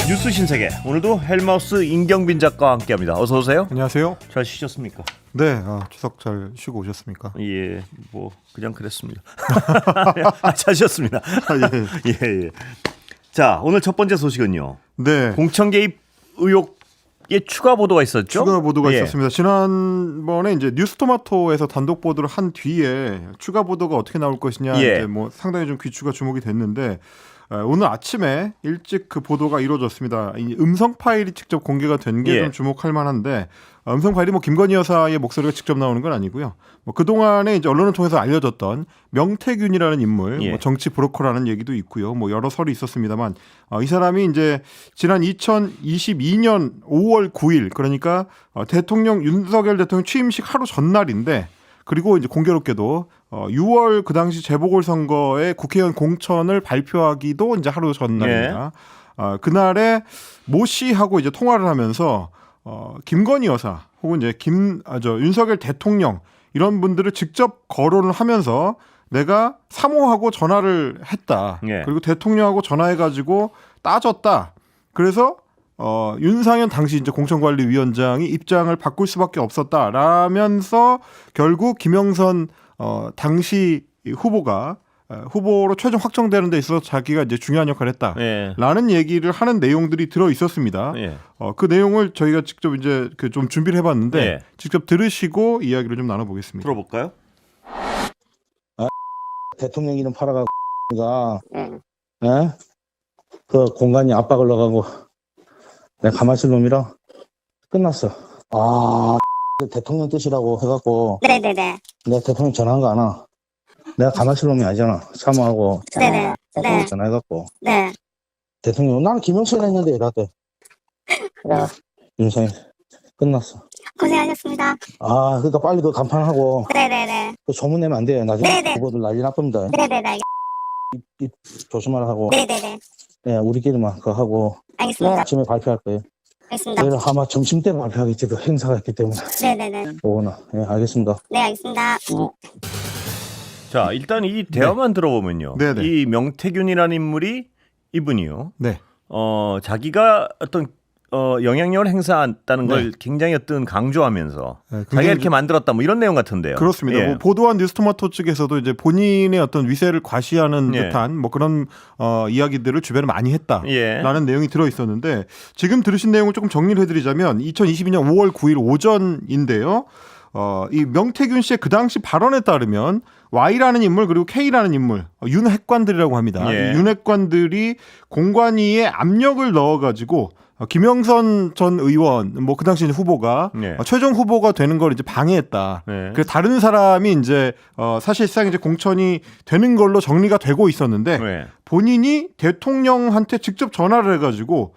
뉴스 신세계 오늘도 헬마우스 임경빈 작가와 함께합니다. 어서 오세요. 안녕하세요. 잘 쉬셨습니까? 네, 추석 잘 쉬고 오셨습니까? 예, 뭐 그냥 그랬습니다. 잘 쉬었습니다. 예. 자, 오늘 첫 번째 소식은요. 네, 공천 개입 의혹의 추가 보도가 있었죠? 추가 보도가 예. 있었습니다. 지난번에 이제 뉴스토마토에서 단독 보도를 한 뒤에 추가 보도가 어떻게 나올 것이냐 예. 이제 뭐 상당히 좀 귀추가 주목이 됐는데 오늘 아침에 일찍 그 보도가 이루어졌습니다. 이 음성 파일이 직접 공개가 된 게 좀 예. 주목할 만한데 음성 파일이 뭐 김건희 여사의 목소리가 직접 나오는 건 아니고요. 뭐 그동안에 이제 언론을 통해서 알려졌던 명태균이라는 인물, 예. 뭐 정치 브로커라는 얘기도 있고요. 뭐 여러 설이 있었습니다만 이 사람이 이제 지난 2022년 5월 9일 그러니까 대통령 윤석열 대통령 취임식 하루 전날인데 그리고 이제 공교롭게도 6월 그 당시 재보궐선거의 국회의원 공천을 발표하기도 이제 하루 전날입니다. 그날에 모 씨하고 이제 통화를 하면서 김건희 여사 혹은 이제 윤석열 대통령 이런 분들을 직접 거론을 하면서 내가 사모하고 전화를 했다. 예. 그리고 대통령하고 전화해가지고 따졌다. 그래서 윤상현 당시 이제 공천관리위원장이 입장을 바꿀 수밖에 없었다라면서 결국 김영선 당시 후보로 최종 확정되는 데 있어서 자기가 이제 중요한 역할을 했다라는 얘기를 하는 내용들이 들어 있었습니다. 예. 그 내용을 저희가 직접 이제 좀 준비를 해봤는데 예. 직접 들으시고 이야기를 좀 나눠보겠습니다. 들어볼까요? 대통령 이름 팔아가고 예? 그 공간이 압박을 넣어가고 내가 가만히 있을 놈이라 끝났어. 대통령 뜻이라고 해갖고 네네네. 내가 대통령 전화한 거 아나? 내가 가만히 있을 놈이 아니잖아. 사모하고 네네. 대통령 네. 전화해갖고 네. 대통령 나는 김영선 했는데 이라대 그래. 윤상이 끝났어. 고생하셨습니다. 그러니까 빨리 그 간판하고 네네네. 그 소문 내면 안 돼요. 나중에 네네. 후보들 난리 나쁩니다. 네네네. 입 조심하라 하고 네네네. 네, 우리끼리만 그거 하고 알겠습니다. 아침에 발표할 거예요. 알겠습니다. 내일 아마 점심 때 발표하겠지. 그 행사가 있기 때문에. 네네네. 오나. 예, 알겠습니다. 네, 알겠습니다. 자, 일단 이 대화만 들어보면요. 네네. 이 명태균이라는 인물이 이분이요. 네. 자기가 어떤 영향력을 행사했다는 걸 네. 굉장히 강조하면서 네, 자기가 굉장히 이렇게 만들었다 뭐 이런 내용 같은데요. 그렇습니다. 예. 뭐 보도한 뉴스토마토 측에서도 이제 본인의 어떤 위세를 과시하는 예. 듯한 뭐 그런 이야기들을 주변에 많이 했다라는 예. 내용이 들어 있었는데 지금 들으신 내용을 조금 정리를 해드리자면 2022년 5월 9일 오전인데요. 이 명태균 씨의 그 당시 발언에 따르면 Y라는 인물 그리고 K라는 인물 윤핵관들이라고 합니다. 예. 이 윤핵관들이 공관위에 압력을 넣어가지고 김영선 전 의원 뭐 그 당시 후보가 네. 최종 후보가 되는 걸 이제 방해했다. 네. 그래서 다른 사람이 이제 사실상 이제 공천이 되는 걸로 정리가 되고 있었는데 네. 본인이 대통령한테 직접 전화를 해가지고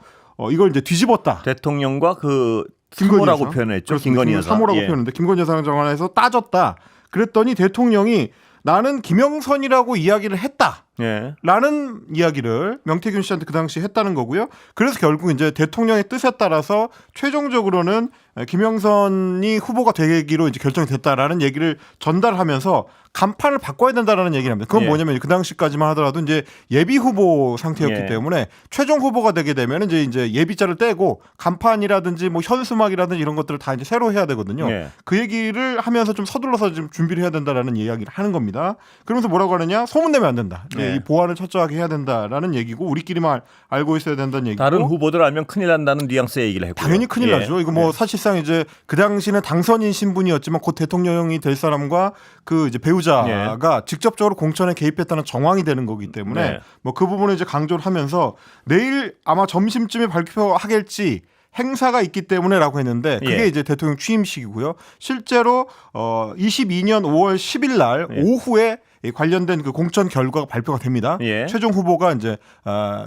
이걸 이제 뒤집었다. 대통령과 그 김건희 사모라고 여사. 표현했죠. 그렇습니다. 김건희 여사. 사모라고 예. 표현했는데 김건희 여사랑 전화해서 따졌다. 그랬더니 대통령이 나는 김영선이라고 이야기를 했다. 예. 라는 이야기를 명태균 씨한테 그 당시 했다는 거고요. 그래서 결국 이제 대통령의 뜻에 따라서 최종적으로는 김영선이 후보가 되기로 이제 결정이 됐다라는 얘기를 전달하면서 간판을 바꿔야 된다라는 얘기를 합니다. 그건 예. 뭐냐면 그 당시까지만 하더라도 이제 예비 후보 상태였기 예. 때문에 최종 후보가 되게 되면 이제 예비자를 떼고 간판이라든지 뭐 현수막이라든지 이런 것들을 다 이제 새로 해야 되거든요. 예. 그 얘기를 하면서 좀 서둘러서 좀 준비를 해야 된다라는 이야기를 하는 겁니다. 그러면서 뭐라고 하느냐? 소문 내면 안 된다. 예. 이 보안을 철저하게 해야 된다라는 얘기고 우리끼리만 알고 있어야 된다는 얘기고. 다른 후보들 알면 큰일 난다는 뉘앙스의 얘기를 했고요. 당연히 큰일 예. 나죠. 이거 뭐 사실상 이제 그 당시는 당선인 신분이었지만 곧 대통령이 될 사람과 그 이제 배우자가 직접적으로 공천에 개입했다는 정황이 되는 거기 때문에 네. 뭐 그 부분을 이제 강조를 하면서 내일 아마 점심쯤에 발표하겠지. 행사가 있기 때문에라고 했는데 그게 예. 이제 대통령 취임식이고요. 실제로 22년 5월 10일 날 예. 오후에 이 관련된 그 공천 결과가 발표가 됩니다. 예. 최종 후보가 이제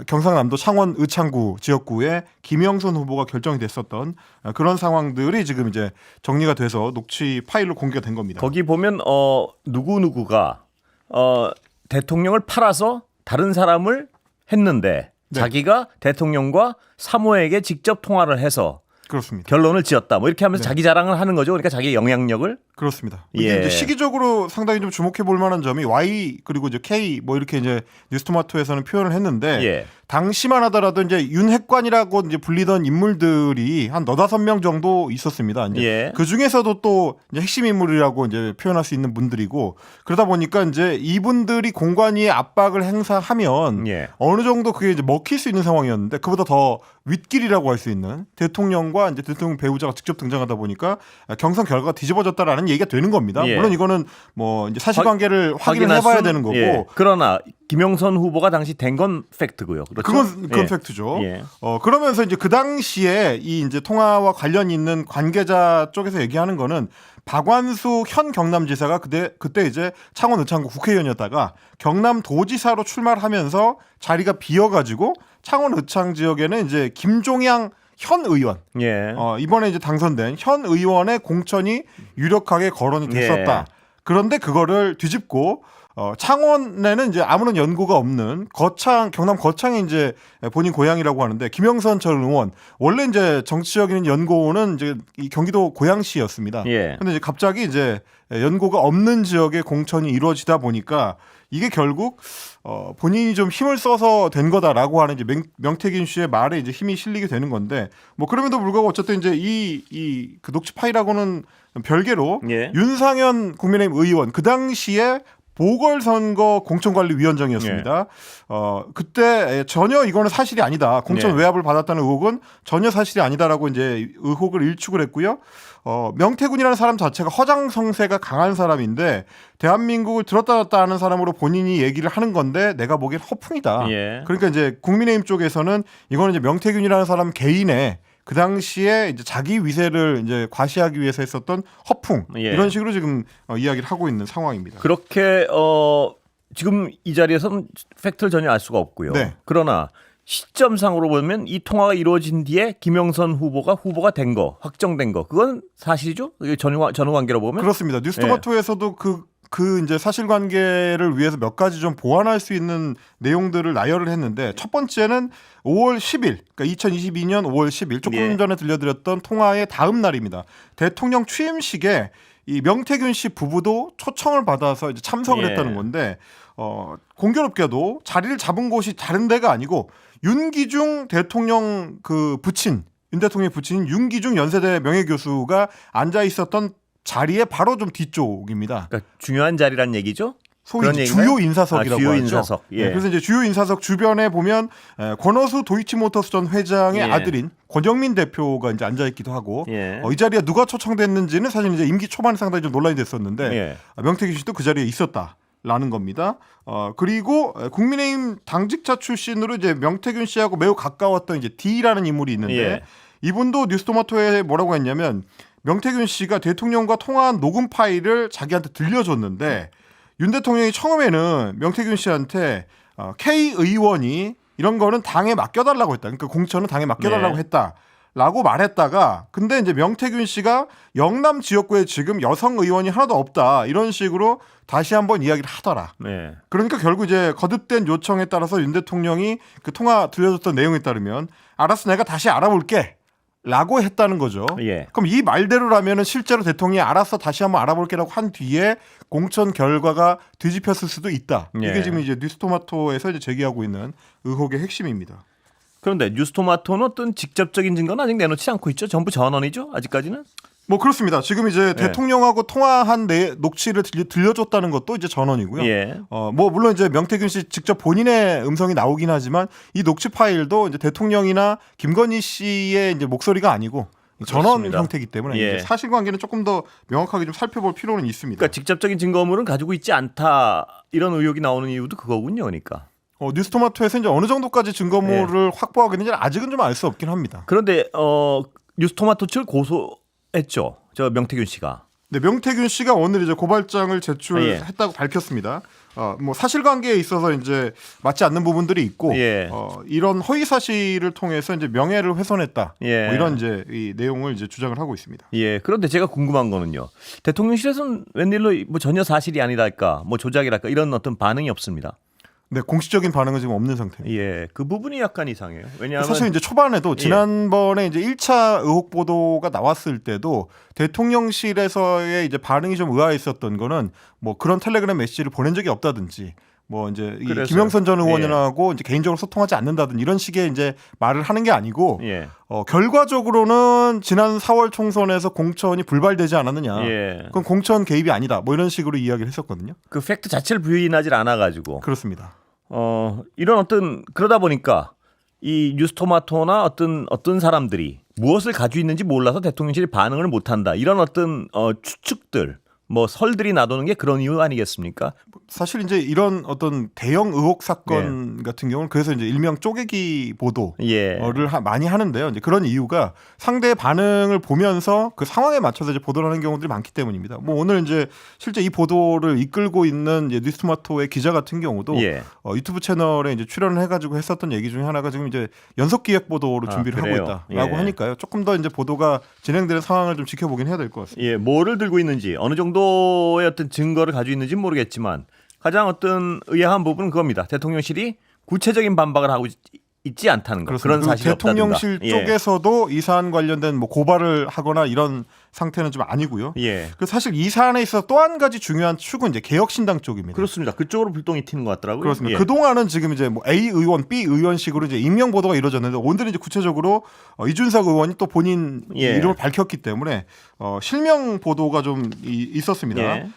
경상남도 창원 의창구 지역구에 김영선 후보가 결정이 됐었던 그런 상황들이 지금 이제 정리가 돼서 녹취 파일로 공개가 된 겁니다. 거기 보면 누구누구가 대통령을 팔아서 다른 사람을 했는데 네. 자기가 대통령과 사모에게 직접 통화를 해서 그렇습니다. 결론을 지었다. 뭐 이렇게 하면서 네. 자기 자랑을 하는 거죠. 그러니까 자기의 영향력을. 그렇습니다. 예. 이게 이제 시기적으로 상당히 좀 주목해 볼 만한 점이 Y 그리고 이제 K 뭐 이렇게 이제 뉴스토마토에서는 표현을 했는데 예. 당시만 하더라도 이제 윤핵관이라고 이제 불리던 인물들이 한 4-5명 정도 있었습니다. 이제 예. 그 중에서도 또 이제 핵심 인물이라고 이제 표현할 수 있는 분들이고 그러다 보니까 이제 이분들이 공관위의 압박을 행사하면 예. 어느 정도 그게 이제 먹힐 수 있는 상황이었는데 그보다 더 윗길이라고 할 수 있는 대통령과 이제 대통령 배우자가 직접 등장하다 보니까 경선 결과가 뒤집어졌다라는 얘기가 되는 겁니다. 예. 물론 이거는 뭐 이제 사실관계를 확인을 확인할 해봐야 순- 되는 거고. 예. 그러나 김영선 후보가 당시 된 건 팩트고요. 그렇죠? 그건 예. 팩트죠. 예. 그러면서 이제 그 당시에 이 이제 통화와 관련 있는 관계자 쪽에서 얘기하는 거는 박완수 현 경남지사가 그때 이제 창원 의창구 국회의원이었다가 경남도지사로 출마를 하면서 자리가 비어가지고 창원 의창 지역에는 이제 김종양 현 의원 예. 이번에 이제 당선된 현 의원의 공천이 유력하게 거론이 됐었다. 예. 그런데 그거를 뒤집고 창원에는 이제 아무런 연고가 없는 경남 거창이 이제 본인 고향이라고 하는데 김영선 전 의원 원래 이제 정치적인 연고는 이제 이 경기도 고양시였습니다. 예. 근데 이제 갑자기 이제 연고가 없는 지역에 공천이 이루어지다 보니까 이게 결국 본인이 좀 힘을 써서 된 거다라고 하는 이제 명태균 씨의 말에 이제 힘이 실리게 되는 건데 뭐 그럼에도 불구하고 어쨌든 이제 그 녹취 파일하고는 별개로 예. 윤상현 국민의힘 의원 그 당시에 보궐선거 공천관리위원장이었습니다. 그때 전혀 이거는 사실이 아니다. 공천 네. 외압을 받았다는 의혹은 전혀 사실이 아니다라고 이제 의혹을 일축을 했고요. 명태균이라는 사람 자체가 허장성세가 강한 사람인데 대한민국을 들었다 놨다 하는 사람으로 본인이 얘기를 하는 건데 내가 보기엔 허풍이다. 예. 그러니까 이제 국민의힘 쪽에서는 이거는 이제 명태균이라는 사람 개인의 그 당시에 이제 자기 위세를 이제 과시하기 위해서 했었던 허풍 예. 이런 식으로 지금 이야기를 하고 있는 상황입니다. 그렇게 지금 이 자리에서는 팩트를 전혀 알 수가 없고요. 네. 그러나 시점상으로 보면 이 통화가 이루어진 뒤에 김영선 후보가 된 거, 확정된 거, 그건 사실이죠? 이게 전후 관계로 보면 그렇습니다. 뉴스토마토에서도 그 이제 사실관계를 위해서 몇 가지 좀 보완할 수 있는 내용들을 나열을 했는데 첫 번째는 5월 10일, 그러니까 2022년 5월 10일 조금 예. 전에 들려드렸던 통화의 다음 날입니다. 대통령 취임식에 이 명태균 씨 부부도 초청을 받아서 이제 참석을 예. 했다는 건데 공교롭게도 자리를 잡은 곳이 다른 데가 아니고 윤기중 대통령 그 부친 윤 대통령의 부친인 윤기중 연세대 명예교수가 앉아 있었던 자리에 바로 좀 뒤쪽입니다. 그러니까 중요한 자리란 얘기죠? 소위 그런 이제 얘기인가요? 주요 인사석이라고 주요 하죠. 인사석. 예. 그래서 이제 주요 인사석 주변에 보면 권오수 도이치모터스 전 회장의 예. 아들인 권영민 대표가 이제 앉아 있기도 하고 예. 이 자리에 누가 초청됐는지는 사실 이제 임기 초반에 상당히 좀 논란이 됐었는데 예. 명태균 씨도 그 자리에 있었다라는 겁니다. 그리고 국민의힘 당직자 출신으로 이제 명태균 씨하고 매우 가까웠던 이제 D라는 인물이 있는데 예. 이분도 뉴스토마토에 뭐라고 했냐면 명태균 씨가 대통령과 통화한 녹음 파일을 자기한테 들려줬는데 윤 대통령이 처음에는 명태균 씨한테 K 의원이 이런 거는 당에 맡겨달라고 했다. 그러니까 공천은 당에 맡겨달라고 네. 했다라고 말했다가 근데 이제 명태균 씨가 영남 지역구에 지금 여성 의원이 하나도 없다. 이런 식으로 다시 한번 이야기를 하더라. 네. 그러니까 결국 이제 거듭된 요청에 따라서 윤 대통령이 그 통화 들려줬던 내용에 따르면 알았어 내가 다시 알아볼게. 라고 했다는 거죠. 예. 그럼 이 말대로라면은 실제로 대통령이 알아서 다시 한번 알아볼게라고 한 뒤에 공천 결과가 뒤집혔을 수도 있다. 예. 이게 지금 이제 뉴스토마토에서 이제 제기하고 있는 의혹의 핵심입니다. 그런데 뉴스토마토는 어떤 직접적인 증거는 아직 내놓지 않고 있죠. 전부 전언이죠. 아직까지는. 뭐 그렇습니다. 지금 이제 대통령하고 통화한 녹취를 들려줬다는 것도 이제 전언이고요. 예. 뭐 물론 이제 명태균 씨 직접 본인의 음성이 나오긴 하지만 이 녹취 파일도 이제 대통령이나 김건희 씨의 이제 목소리가 아니고 전원 그렇습니다. 형태이기 때문에 예. 이제 사실관계는 조금 더 명확하게 좀 살펴볼 필요는 있습니다. 그러니까 직접적인 증거물은 가지고 있지 않다 이런 의혹이 나오는 이유도 그거군요. 그러니까. 뉴스토마토에서 이제 어느 정도까지 증거물을 확보하겠는지 아직은 좀 알 수 없긴 합니다. 그런데 뉴스토마토 측을 고소했죠. 저 명태균 씨가. 네, 명태균 씨가 오늘 이제 고발장을 제출했다고 밝혔습니다. 뭐 사실관계에 있어서 이제 맞지 않는 부분들이 있고 예. 이런 허위 사실을 통해서 이제 명예를 훼손했다. 예. 뭐 이런 이제 이 내용을 이제 주장을 하고 있습니다. 예. 그런데 제가 궁금한 거는요. 대통령실에서는 웬일로 뭐 전혀 사실이 아니랄까, 뭐 조작이랄까 이런 어떤 반응이 없습니다. 네, 공식적인 반응은 지금 없는 상태입니다. 예. 그 부분이 약간 이상해요. 왜냐하면 사실 이제 초반에도 지난번에 이제 1차 의혹 보도가 나왔을 때도 대통령실에서의 이제 반응이 좀 의아했었던 거는 뭐 그런 텔레그램 메시지를 보낸 적이 없다든지 뭐 이제 이 그래서요. 김영선 전 의원하고 이제 개인적으로 소통하지 않는다든 이런 식의 이제 말을 하는 게 아니고 예. 결과적으로는 지난 4월 총선에서 공천이 불발되지 않았느냐. 예. 그건 공천 개입이 아니다. 뭐 이런 식으로 이야기를 했었거든요. 그 팩트 자체를 부인하지 않아 가지고 그렇습니다. 이런 어떤 그러다 보니까 이 뉴스토마토나 어떤 사람들이 무엇을 가지고 있는지 몰라서 대통령실이 반응을 못한다. 이런 어떤 추측들, 뭐 설들이 나도는 게 그런 이유 아니겠습니까? 사실 이제 이런 어떤 대형 의혹 사건 같은 경우는 그래서 이제 일명 쪼개기 보도를 예. 많이 하는데요. 이제 그런 이유가 상대의 반응을 보면서 그 상황에 맞춰서 이제 보도를 하는 경우들이 많기 때문입니다. 뭐 오늘 이제 실제 이 보도를 이끌고 있는 이제 뉴스토마토의 기자 같은 경우도 예. 유튜브 채널에 이제 출연을 해가지고 했었던 얘기 중에 하나가 지금 이제 연속 기획 보도로 준비를 하고 그래요? 있다라고 예. 하니까요. 조금 더 이제 보도가 진행되는 상황을 좀 지켜보긴 해야 될 것 같습니다. 예, 뭐를 들고 있는지 어느 정도의 어떤 증거를 가지고 있는지 는 모르겠지만 가장 어떤 의아한 부분은 그겁니다. 대통령실이 구체적인 반박을 하고 있지 않다는 것. 그렇습니다. 그런 사실이 대통령실 없다든가. 예. 쪽에서도 이 사안 관련된 뭐 고발을 하거나 이런 상태는 좀 아니고요. 예. 그 사실 이 사안에 있어서 또 한 가지 중요한 축은 이제 개혁신당 쪽입니다. 그렇습니다. 그쪽으로 불똥이 튀는 것 같더라고요. 그렇습니다. 예. 그동안은 지금 이제 뭐 A 의원, B 의원식으로 이제 임명 보도가 이루어졌는데 오늘은 이제 구체적으로 이준석 의원이 또 본인 예. 이름을 밝혔기 때문에 실명 보도가 좀 있었습니다. 예.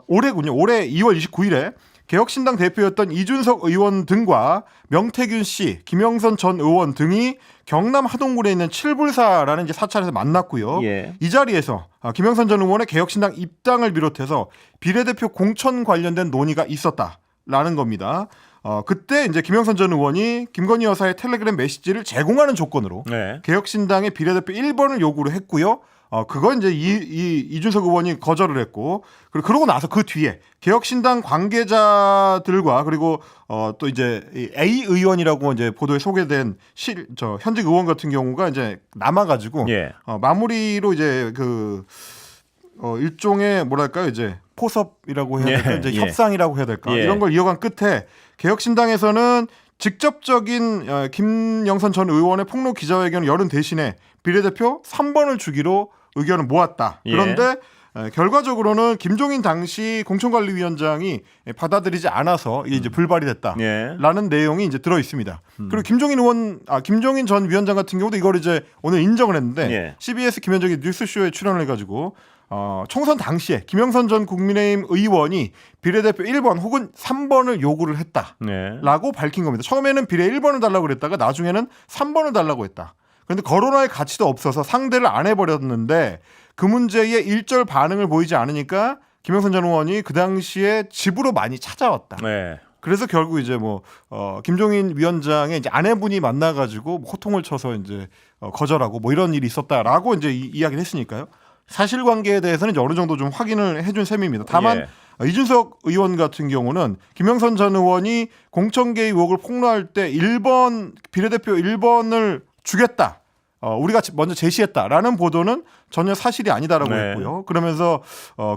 올해군요. 올해 2월 29일에 개혁신당 대표였던 이준석 의원 등과 명태균 씨, 김영선 전 의원 등이 경남 하동군에 있는 칠불사라는 이제 사찰에서 만났고요. 예. 이 자리에서 김영선 전 의원의 개혁신당 입당을 비롯해서 비례대표 공천 관련된 논의가 있었다라는 겁니다. 그때 이제 김영선 전 의원이 김건희 여사의 텔레그램 메시지를 제공하는 조건으로 네. 개혁신당의 비례대표 1번을 요구를 했고요. 그건 이제 이준석 의원이 거절을 했고, 그러고 나서 그 뒤에 개혁신당 관계자들과 그리고 또 이제 A 의원이라고 이제 보도에 소개된 현직 의원 같은 경우가 이제 남아가지고 예. 마무리로 이제 일종의 뭐랄까요 이제 포섭이라고 해야 될까, 예, 이제 예. 협상이라고 해야 될까, 예. 이런 걸 이어간 끝에 개혁신당에서는 직접적인 김영선 전 의원의 폭로 기자회견을 열은 대신에 비례대표 3번을 주기로 의견을 모았다. 예. 그런데 결과적으로는 김종인 당시 공천관리위원장이 받아들이지 않아서 이게 이제 불발이 됐다라는 예. 내용이 이제 들어 있습니다. 그리고 김종인 전 위원장 같은 경우도 이걸 이제 오늘 인정을 했는데 예. CBS 김현정의 뉴스쇼에 출연을 해가지고 총선 당시에 김영선 전 국민의힘 의원이 비례대표 1번 혹은 3번을 요구를 했다라고 네. 밝힌 겁니다. 처음에는 비례 1번을 달라고 그랬다가 나중에는 3번을 달라고 했다. 그런데 거론할 가치도 없어서 상대를 안 해버렸는데 그 문제에 일절 반응을 보이지 않으니까 김영선 전 의원이 그 당시에 집으로 많이 찾아왔다. 네. 그래서 결국 이제 김종인 위원장의 이제 아내분이 만나가지고 호통을 쳐서 이제 거절하고 뭐 이런 일이 있었다라고 이제 이야기를 했으니까요. 사실관계에 대해서는 이제 어느 정도 좀 확인을 해준 셈입니다. 다만 이준석 의원 같은 경우는 김영선 전 의원이 공천 개입 의혹을 폭로할 때 1번 비례대표 1번을 주겠다. 우리가 먼저 제시했다라는 보도는 전혀 사실이 아니다라고 네. 했고요. 그러면서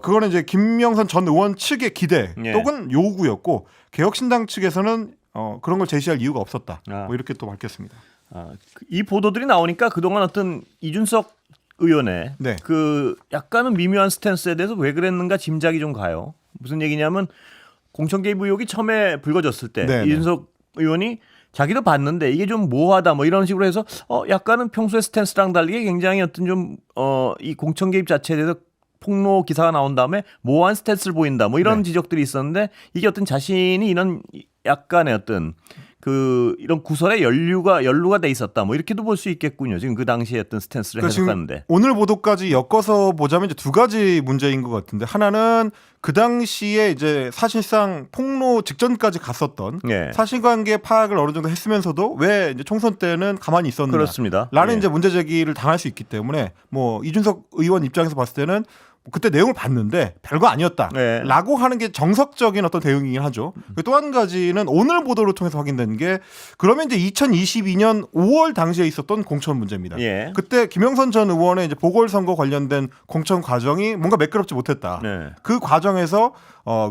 그거는 이제 김영선 전 의원 측의 기대 네. 또는 요구였고 개혁신당 측에서는 그런 걸 제시할 이유가 없었다. 아. 뭐 이렇게 또 밝혔습니다. 이 보도들이 나오니까 그동안 어떤 이준석 의원의 네. 그 약간은 미묘한 스탠스에 대해서 왜 그랬는가 짐작이 좀 가요. 무슨 얘기냐면 공천 개입 의혹이 처음에 불거졌을 때 네, 이준석 의원이 자기도 봤는데 이게 좀 모호하다 뭐 이런 식으로 해서 약간은 평소의 스탠스랑 달리 굉장히 어떤 좀 이 공천 개입 자체에 대해서 폭로 기사가 나온 다음에 모호한 스탠스를 보인다 뭐 이런 네. 지적들이 있었는데 이게 어떤 자신이 이런 약간의 어떤 이런 구설에 연루가 돼 있었다 뭐 이렇게도 볼 수 있겠군요. 지금 그 당시에 어떤 스탠스를 그러니까 해석하는데. 지금 오늘 보도까지 엮어서 보자면 이제 두 가지 문제인 것 같은데, 하나는 그 당시에 이제 사실상 폭로 직전까지 갔었던 예. 사실관계 파악을 어느 정도 했으면서도 왜 이제 총선 때는 가만히 있었느냐. 그렇습니다. 라는 예. 이제 문제 제기를 당할 수 있기 때문에 이준석 의원 입장에서 봤을 때는 그때 내용을 봤는데 별거 아니었다라고 네. 하는 게 정석적인 어떤 대응이긴 하죠. 또 한 가지는 오늘 보도를 통해서 확인된 게, 그러면 이제 2022년 5월 당시에 있었던 공천 문제입니다. 예. 그때 김영선 전 의원의 이제 보궐선거 관련된 공천 과정이 뭔가 매끄럽지 못했다. 네. 그 과정에서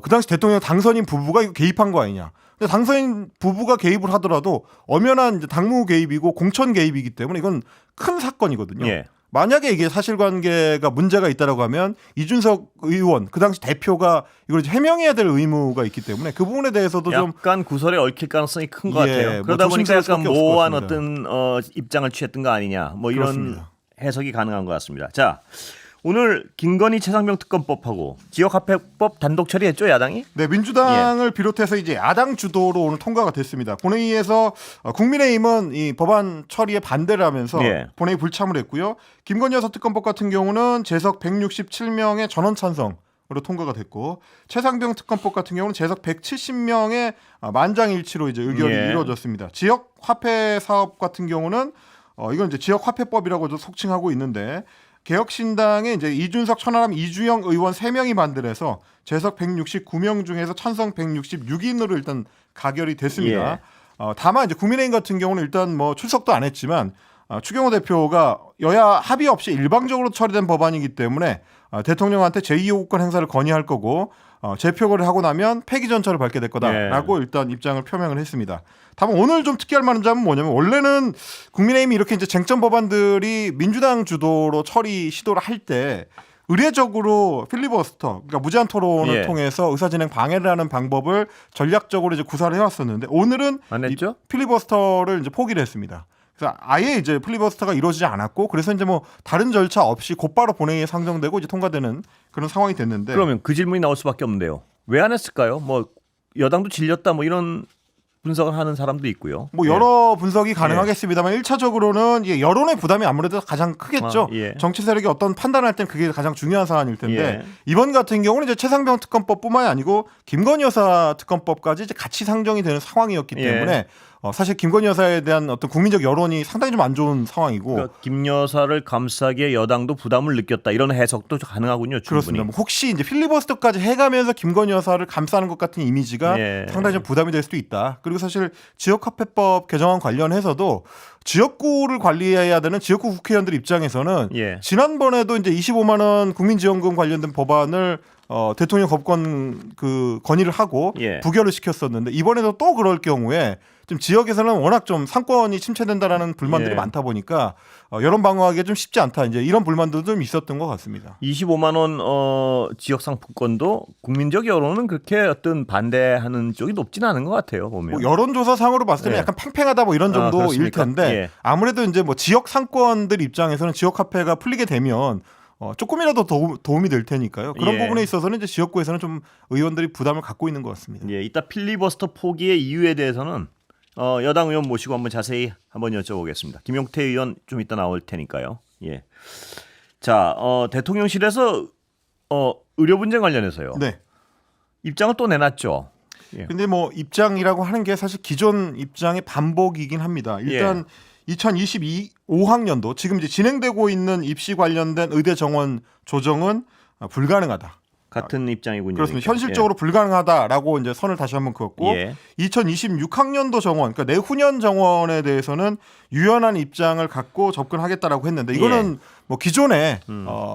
그 당시 대통령 당선인 부부가 이거 개입한 거 아니냐. 근데 당선인 부부가 개입을 하더라도 엄연한 이제 당무 개입이고 공천 개입이기 때문에 이건 큰 사건이거든요. 예. 만약에 이게 사실관계가 문제가 있다라고 하면 이준석 의원 그 당시 대표가 이걸 이제 해명해야 될 의무가 있기 때문에 그 부분에 대해서도 좀 약간 구설에 얽힐 가능성이 큰 것 예, 같아요. 뭐 그러다 보니까 조심스러울 약간 수밖에 없을 것 모호한 같습니다. 어떤 입장을 취했던 거 아니냐. 뭐 이런 그렇습니다. 해석이 가능한 것 같습니다. 자, 오늘 김건희 최상병 특검법하고 지역화폐법 단독 처리했죠, 야당이? 네, 민주당을 비롯해서 이제 야당 주도로 오늘 통과가 됐습니다. 본회의에서 국민의힘은 이 법안 처리에 반대를 하면서 예. 본회의 불참을 했고요. 김건희 여사 특검법 같은 경우는 재석 167명의 전원 찬성으로 통과가 됐고 최상병 특검법 같은 경우는 재석 170명의 만장일치로 이제 의결이 예. 이루어졌습니다. 지역 화폐 사업 같은 경우는 이건 이제 지역 화폐법이라고도 속칭하고 있는데 개혁신당의 이제 이준석, 천하람, 이주영 의원 3명이 반대해서 재석 169명 중에서 찬성 166인으로 일단 가결이 됐습니다. 다만 이제 국민의힘 같은 경우는 일단 뭐 출석도 안 했지만 추경호 대표가 여야 합의 없이 일방적으로 처리된 법안이기 때문에 대통령한테 제2요구권 행사를 건의할 거고 재표결을 하고 나면 폐기 전철을 밟게 될 거다라고 일단 입장을 표명을 했습니다. 다만 오늘 좀 특이할 만한 점은 뭐냐면 원래는 국민의힘이 이렇게 이제 쟁점 법안들이 민주당 주도로 처리 시도를 할 때 의례적으로 필리버스터, 그러니까 무제한 토론을 통해서 의사진행 방해를 하는 방법을 전략적으로 이제 구사를 해왔었는데 오늘은 안 했죠? 이 필리버스터를 이제 포기를 했습니다. 그래서 아예 이제 필리버스터가 이루어지지 않았고 그래서 이제 뭐 다른 절차 없이 곧바로 본회의에 상정되고 이제 통과되는 그런 상황이 됐는데 그러면 그 질문이 나올 수밖에 없는데요. 왜 안 했을까요? 뭐 여당도 질렸다 뭐 이런 분석을 하는 사람도 있고요. 뭐 여러 분석이 가능하겠습니다만 1차적으로는 여론의 부담이 아무래도 가장 크겠죠. 정치 세력이 어떤 판단할 땐 그게 가장 중요한 사안일 텐데 이번 같은 경우는 이제 최상병 특검법뿐만이 아니고 김건희 여사 특검법까지 이제 같이 상정이 되는 상황이었기 때문에 사실 김건희 여사에 대한 어떤 국민적 여론이 상당히 좀 안 좋은 상황이고 그러니까 김 여사를 감싸기에 여당도 부담을 느꼈다 이런 해석도 가능하군요. 충분히. 그렇습니다. 뭐 혹시 이제 필리버스터까지 해가면서 김건희 여사를 감싸는 것 같은 이미지가 상당히 좀 부담이 될 수도 있다. 그리고 사실 지역화폐법 개정안 관련해서도 지역구를 관리해야 되는 지역구 국회의원들 입장에서는 지난번에도 이제 25만 원 국민지원금 관련된 법안을 대통령 법권 건의를 하고 부결을 시켰었는데 이번에도 또 그럴 경우에 좀 지역에서는 워낙 좀 상권이 침체된다라는 불만들이 많다 보니까 여론 방어하기가 좀 쉽지 않다. 이제 이런 불만도 좀 있었던 것 같습니다. 25만 원 지역 상품권도 국민적 여론은 그렇게 어떤 반대하는 쪽이 높지는 않은 것 같아요. 보면 뭐 여론조사상으로 봤을 때는 약간 팽팽하다 뭐 이런 정도일 텐데 아무래도 이제 뭐 지역 상권들 입장에서는 지역 화폐가 풀리게 되면 조금이라도 도움이 될 테니까요. 그런 부분에 있어서는 이제 지역구에서는 좀 의원들이 부담을 갖고 있는 것 같습니다. 이따 필리버스터 포기의 이유에 대해서는 여당 의원 모시고 한번 자세히 한번 여쭤보겠습니다. 김용태 의원 좀 이따 나올 테니까요. 자, 대통령실에서 의료 분쟁 관련해서요. 입장을 또 내놨죠. 근데 뭐 입장이라고 하는 게 사실 기존 입장의 반복이긴 합니다. 일단 2025학년도 지금 이제 진행되고 있는 입시 관련된 의대 정원 조정은 불가능하다. 같은 입장이군요. 그렇습니다. 현실적으로 불가능하다라고 이제 선을 다시 한번 그었고 2026학년도 정원, 그러니까 내후년 정원에 대해서는 유연한 입장을 갖고 접근하겠다라고 했는데 이거는 뭐 기존에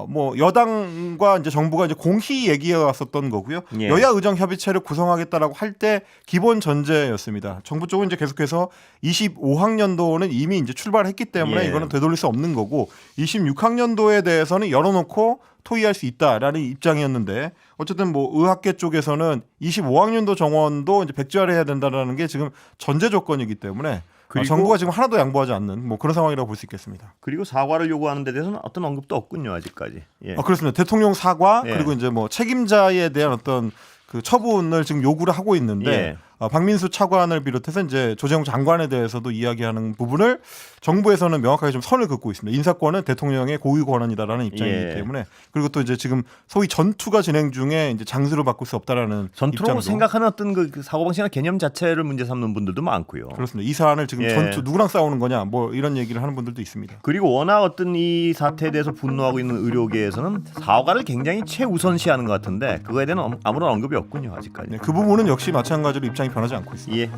뭐 여당과 이제 정부가 이제 공히 얘기해 왔었던 거고요. 여야 의정 협의체를 구성하겠다라고 할 때 기본 전제였습니다. 정부 쪽은 이제 계속해서 25학년도는 이미 이제 출발했기 때문에 이거는 되돌릴 수 없는 거고 26학년도에 대해서는 열어놓고 토의할 수 있다라는 입장이었는데 어쨌든 뭐 의학계 쪽에서는 25학년도 정원도 이제 백지화해야 된다라는 게 지금 전제 조건이기 때문에 정부가 지금 하나도 양보하지 않는 뭐 그런 상황이라고 볼 수 있겠습니다. 그리고 사과를 요구하는 데 대해서는 어떤 언급도 없군요, 아직까지. 그렇습니다. 대통령 사과 그리고 이제 뭐 책임자에 대한 어떤 그 처분을 지금 요구를 하고 있는데 박민수 차관을 비롯해서 이제 조재용 장관에 대해서도 이야기하는 부분을 정부에서는 명확하게 좀 선을 긋고 있습니다. 인사권은 대통령의 고유 권한이다라는 입장이기 때문에 그리고 또 이제 지금 소위 전투가 진행 중에 이제 장수를 바꿀 수 없다라는 전투로 입장도. 생각하는 어떤 그 사고방식이나 개념 자체를 문제 삼는 분들도 많고요. 그렇습니다. 이 사안을 지금 전투 누구랑 싸우는 거냐 뭐 이런 얘기를 하는 분들도 있습니다. 그리고 워낙 어떤 이 사태에 대해서 분노하고 있는 의료계에서는 사과를 굉장히 최우선시하는 것 같은데 그거에 대한 아무런 언급이 없군요, 아직까지. 그 부분은 역시 마찬가지로 입장이 변하지 않고 있습니다.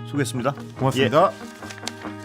수고했습니다. 고맙습니다.